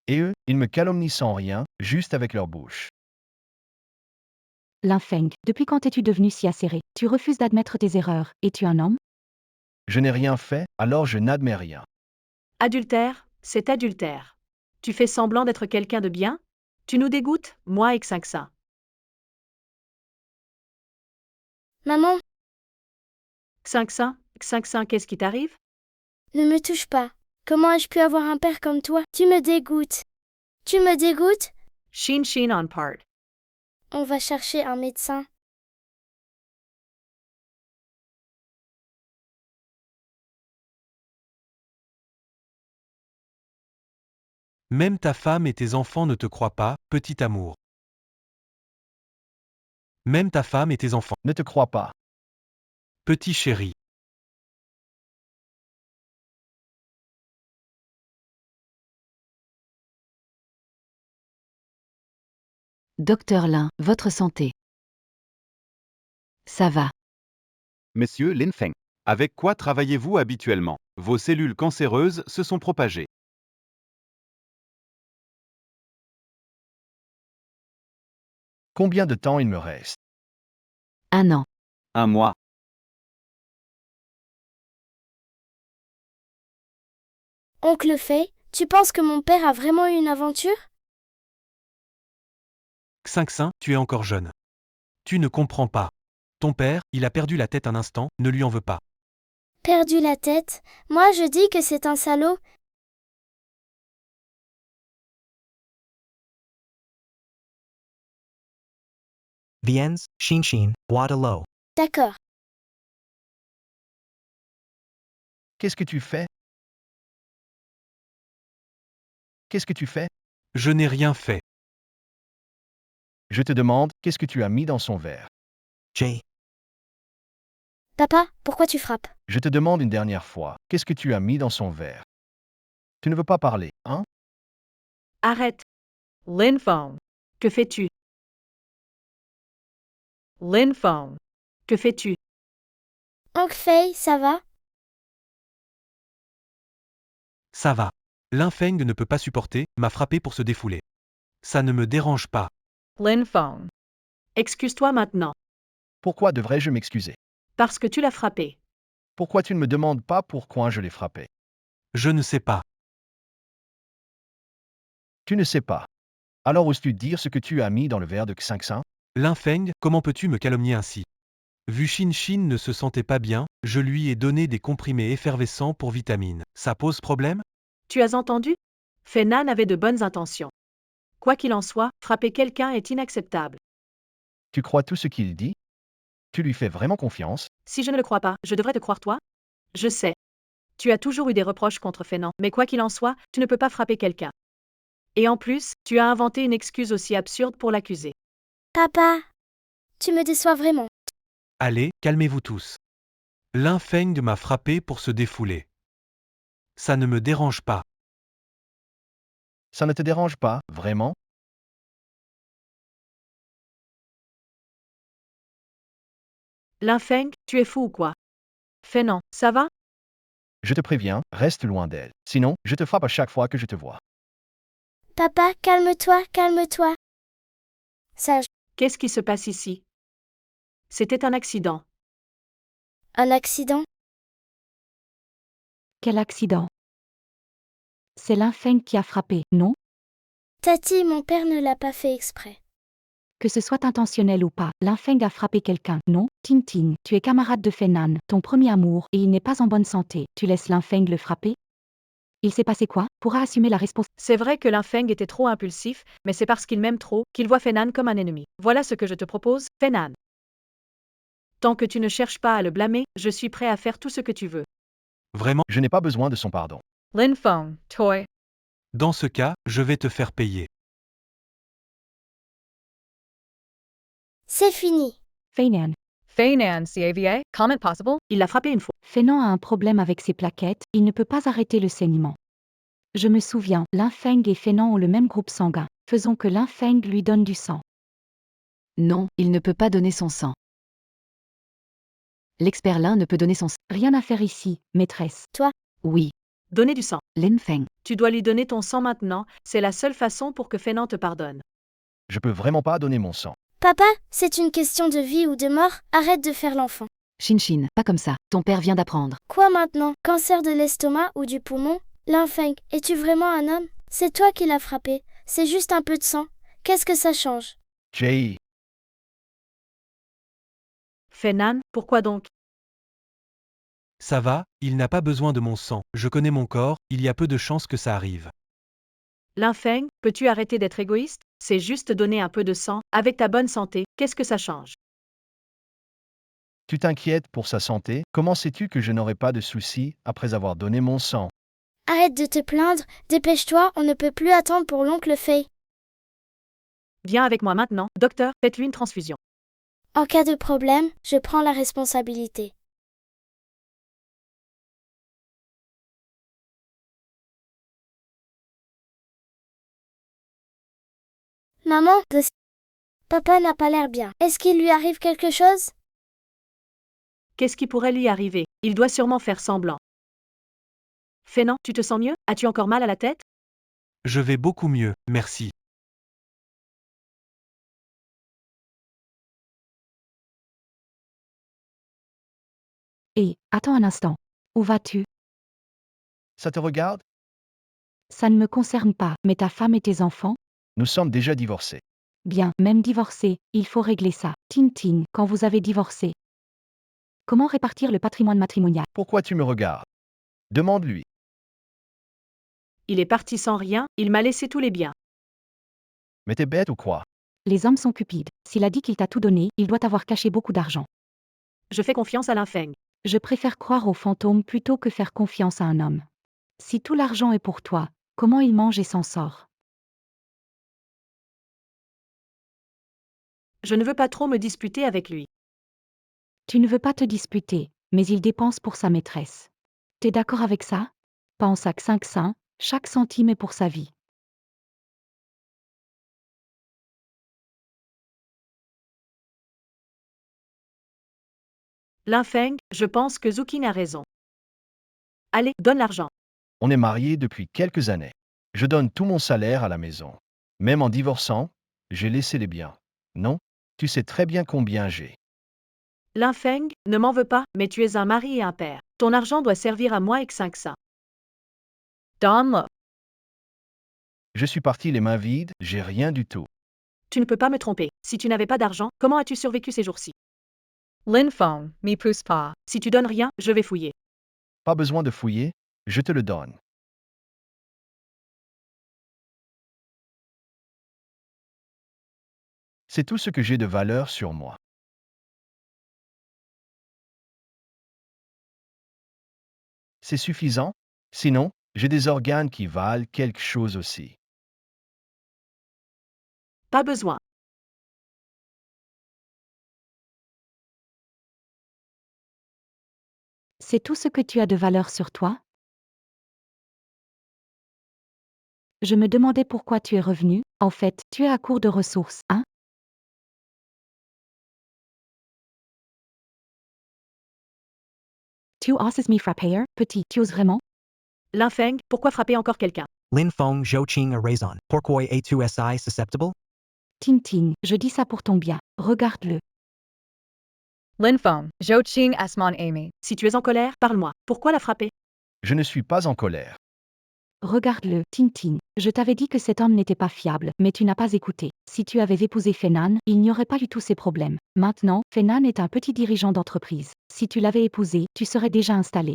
Et eux, ils me calomnient sans rien, juste avec leur bouche.
Linfeng, depuis quand es-tu devenu si acéré? Tu refuses d'admettre tes erreurs. Es-tu un homme?
Je n'ai rien fait, alors je n'admets rien.
Adultère, c'est adultère. Tu fais semblant d'être quelqu'un de bien? Tu nous dégoûtes, moi et Xingxin.
Maman,
Xingxin, qu'est-ce qui t'arrive?
ne me touche pas. Comment ai-je pu avoir un père comme toi? Tu me dégoûtes. Tu me dégoûtes?
Shin on part.
On va chercher un médecin.
Même ta femme et tes enfants ne te croient pas, petit amour. Même ta femme et tes enfants.
Ne te crois pas.
Petit chéri.
Docteur Lin, votre santé. Ça va.
Monsieur Lin Feng, avec quoi travaillez-vous habituellement? Vos cellules cancéreuses se sont propagées.
Combien de temps il me reste?
1 an.
1 mois.
Oncle Fei, tu penses que mon père a vraiment eu une aventure?
Xinxin, tu es encore jeune. Tu ne comprends pas. Ton père, il a perdu la tête un instant, ne lui en veux pas.
Perdu la tête? Moi je dis que c'est un salaud.
Viens, Shinshin, Guadalo.
D'accord.
Qu'est-ce que tu fais? Qu'est-ce que tu fais?
Je n'ai rien fait.
Je te demande, qu'est-ce que tu as mis dans son verre?
J.
Papa, pourquoi tu frappes?
Je te demande une dernière fois, qu'est-ce que tu as mis dans son verre? Tu ne veux pas parler, hein?
Arrête. Lin Feng. Que fais-tu? Lin Feng. Que fais-tu?
Oncle Fei, ça va?
Ça va. Lin Feng ne peut pas supporter, m'a frappé pour se défouler. Ça ne me dérange pas.
Lin Feng. Excuse-toi maintenant.
Pourquoi devrais-je m'excuser?
Parce que tu l'as frappé.
Pourquoi tu ne me demandes pas pourquoi je l'ai frappé?
Je ne sais pas.
Tu ne sais pas. Alors oses-tu dire ce que tu as mis dans le verre de Xinxin?
Lin Feng, comment peux-tu me calomnier ainsi? Vu Shin ne se sentait pas bien, je lui ai donné des comprimés effervescents pour vitamines. Ça pose problème?
Tu as entendu? Fenan avait de bonnes intentions. Quoi qu'il en soit, frapper quelqu'un est inacceptable.
Tu crois tout ce qu'il dit? Tu lui fais vraiment confiance?
Si je ne le crois pas, je devrais te croire toi? Je sais. Tu as toujours eu des reproches contre Fenan, mais quoi qu'il en soit, tu ne peux pas frapper quelqu'un. Et en plus, tu as inventé une excuse aussi absurde pour l'accuser.
Papa, tu me déçois vraiment.
Allez, calmez-vous tous. Lin Feng m'a frappé pour se défouler. Ça ne me dérange pas.
Ça ne te dérange pas, vraiment?
Lin Feng, tu es fou ou quoi? Fenan, ça va?
Je te préviens, reste loin d'elle. Sinon, je te frappe à chaque fois que je te vois.
Papa, calme-toi, calme-toi. Sage.
Qu'est-ce qui se passe ici? C'était un accident.
Un accident?
Quel accident? C'est Lin Feng qui a frappé, non?
Tati, mon père ne l'a pas fait exprès.
Que ce soit intentionnel ou pas, Lin Feng a frappé quelqu'un, non? Ting Ting, tu es camarade de Fenan, ton premier amour, et il n'est pas en bonne santé. Tu laisses Lin Feng le frapper? Il s'est passé quoi? Pourra assumer la responsabilité.
C'est vrai que Lin Feng était trop impulsif, mais c'est parce qu'il m'aime trop qu'il voit Fenan comme un ennemi. Voilà ce que je te propose, Fenan. Tant que tu ne cherches pas à le blâmer, je suis prêt à faire tout ce que tu veux.
Vraiment?
Je n'ai pas besoin de son pardon.
Lin Feng, Toy.
Dans ce cas, je vais te faire payer.
C'est fini.
Fenan.
Feinan, CAVA, comment possible?
Il l'a frappé une fois.
Fenan a un problème avec ses plaquettes, il ne peut pas arrêter le saignement. Je me souviens, Lin Feng et Fenan ont le même groupe sanguin. Faisons que Lin Feng lui donne du sang.
Non, il ne peut pas donner son sang. L'expert Lin ne peut donner son sang.
Rien à faire ici, maîtresse.
Oui,
Donner du sang.
Lin Feng.
Tu dois lui donner ton sang maintenant, c'est la seule façon pour que Fenan te pardonne.
Je peux vraiment pas donner mon sang.
Papa, c'est une question de vie ou de mort, arrête de faire l'enfant.
Shin, pas comme ça. Ton père vient d'apprendre.
Quoi maintenant? Cancer de l'estomac ou du poumon? Lin Feng, es-tu vraiment un homme? C'est toi qui l'as frappé. C'est juste un peu de sang. Qu'est-ce que ça change?
Jay,
Fenan, pourquoi donc?
Ça va, il n'a pas besoin de mon sang. Je connais mon corps, il y a peu de chances que ça arrive.
Lin Feng, peux-tu arrêter d'être égoïste? C'est juste donner un peu de sang. Avec ta bonne santé, qu'est-ce que ça change?
tu t'inquiètes pour sa santé? Comment sais-tu que je n'aurai pas de soucis après avoir donné mon sang?
Arrête de te plaindre, dépêche-toi, on ne peut plus attendre pour l'oncle Fei.
Viens avec moi maintenant, docteur, faites-lui une transfusion.
En cas de problème, je prends la responsabilité. Maman, papa n'a pas l'air bien. Est-ce qu'il lui arrive quelque chose?
Qu'est-ce qui pourrait lui arriver? Il doit sûrement faire semblant. Fénan, tu te sens mieux? As-tu encore mal à la tête?
Je vais beaucoup mieux, merci.
Et, attends un instant. Où vas-tu?
Ça te regarde?
Ça ne me concerne pas, mais ta femme et tes enfants?
Nous sommes déjà divorcés.
Bien, même divorcé, il faut régler ça. Ting, quand vous avez divorcé. Comment répartir le patrimoine matrimonial?
Pourquoi tu me regardes? Demande-lui.
Il est parti sans rien, il m'a laissé tous les biens.
Mais t'es bête ou quoi?
Les hommes sont cupides. S'il a dit qu'il t'a tout donné, il doit avoir caché beaucoup d'argent.
Je fais confiance à Linfeng.
Je préfère croire aux fantômes plutôt que faire confiance à un homme. Si tout l'argent est pour toi, comment il mange et s'en sort?
Je ne veux pas trop me disputer avec lui.
Tu ne veux pas te disputer, mais il dépense pour sa maîtresse. T'es d'accord avec ça? Pense à 5 cents, chaque centime est pour sa vie.
Linfeng, je pense que Zukin a raison. Allez, donne l'argent.
On est mariés depuis quelques années. Je donne tout mon salaire à la maison. Même en divorçant, j'ai laissé les biens. Non? Tu sais très bien combien j'ai.
Linfeng, ne m'en veux pas, mais tu es un mari et un père. Ton argent doit servir à moi et que 5 ça. Donne-le.
Je suis parti les mains vides, j'ai rien du tout.
Tu ne peux pas me tromper. Si tu n'avais pas d'argent, comment as-tu survécu ces jours-ci?
Linfeng, mi pousse pas.
Si tu donnes rien, je vais fouiller.
Pas besoin de fouiller, je te le donne. C'est tout ce que j'ai de valeur sur moi. C'est suffisant? Sinon, j'ai des organes qui valent quelque chose aussi.
Pas besoin.
C'est tout ce que tu as de valeur sur toi? Je me demandais pourquoi tu es revenu. En fait, tu es à court de ressources, hein? Tu oses me frapper, petit, tu oses vraiment?
Linfeng, pourquoi frapper encore quelqu'un?
Linfeng Zhouqing a raison. Pourquoi es-tu si susceptible?
Ting, je dis ça pour ton bien. Regarde-le.
Linfeng, Zhouqing Asman Amy.
Si tu es en colère, parle-moi. Pourquoi la frapper?
Je ne suis pas en colère.
Regarde-le, Ting. Je t'avais dit que cet homme n'était pas fiable, mais tu n'as pas écouté. Si tu avais épousé Fénan, il n'y aurait pas eu tous ces problèmes. Maintenant, Fénan est un petit dirigeant d'entreprise. Si tu l'avais épousé, tu serais déjà installé.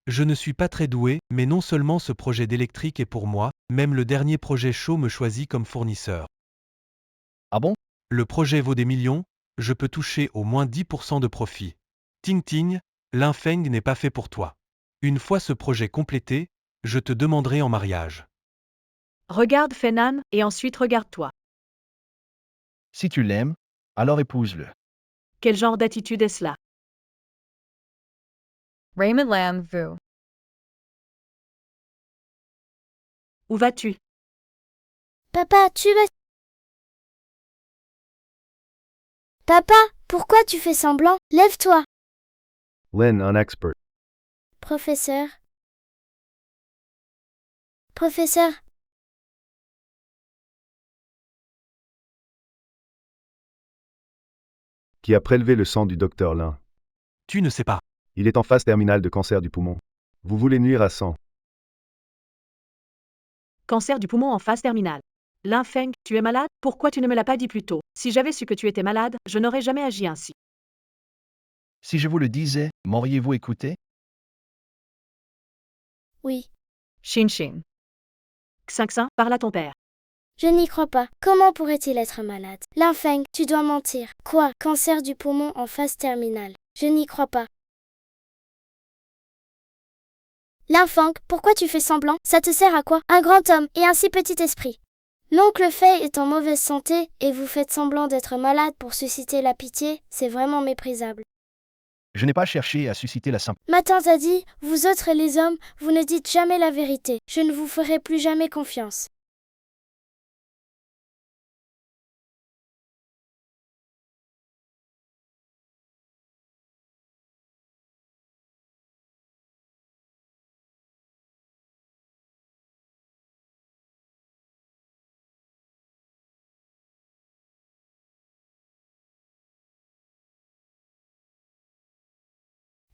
Je ne suis pas très doué, mais non seulement ce projet d'électrique est pour moi, même le dernier projet chaud me choisit comme fournisseur.
Ah bon?
Le projet vaut des millions, je peux toucher au moins 10% de profit. Ting, Linfeng n'est pas fait pour toi. Une fois ce projet complété, je te demanderai en mariage.
Regarde Fénan, et ensuite regarde-toi.
Si tu l'aimes, alors épouse-le.
Quel genre d'attitude est-ce là?
Raymond Lam Vu.
Où vas-tu?
Papa, Papa, pourquoi tu fais semblant? Lève-toi.
Lynn, un expert.
Professeur. Professeur.
Qui a prélevé le sang du docteur Lin.
Tu ne sais pas.
Il est en phase terminale de cancer du poumon. Vous voulez nuire à 100.
Cancer du poumon en phase terminale. Linfeng, tu es malade? Pourquoi tu ne me l'as pas dit plus tôt? Si j'avais su que tu étais malade, je n'aurais jamais agi ainsi.
Si je vous le disais, m'auriez-vous écouté?
Oui.
Shin.
Xinxin, parle à ton père.
Je n'y crois pas. Comment pourrait-il être malade? Linfeng, tu dois mentir. Quoi? Cancer du poumon en phase terminale. Je n'y crois pas. L'infang, pourquoi tu fais semblant? Ça te sert à quoi? Un grand homme et un si petit esprit. L'oncle Fei est en mauvaise santé et vous faites semblant d'être malade pour susciter la pitié, c'est vraiment méprisable.
Je n'ai pas cherché à susciter la sympathie.
Ma tante a dit, vous autres les hommes, vous ne dites jamais la vérité. Je ne vous ferai plus jamais confiance.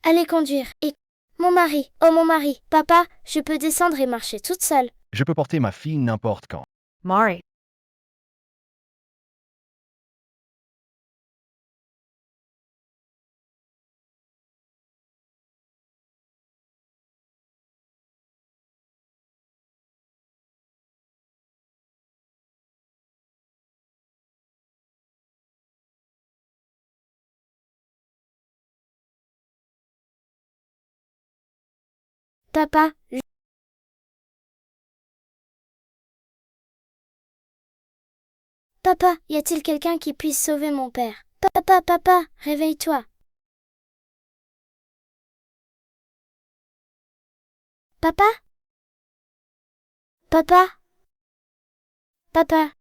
Allez conduire. Et mon mari, oh mon mari, papa, je peux descendre et marcher toute seule.
Je peux porter ma fille n'importe quand.
Mari.
Papa, Papa, y a-t-il quelqu'un qui puisse sauver mon père? Papa, papa, réveille-toi. Papa? Papa? Papa?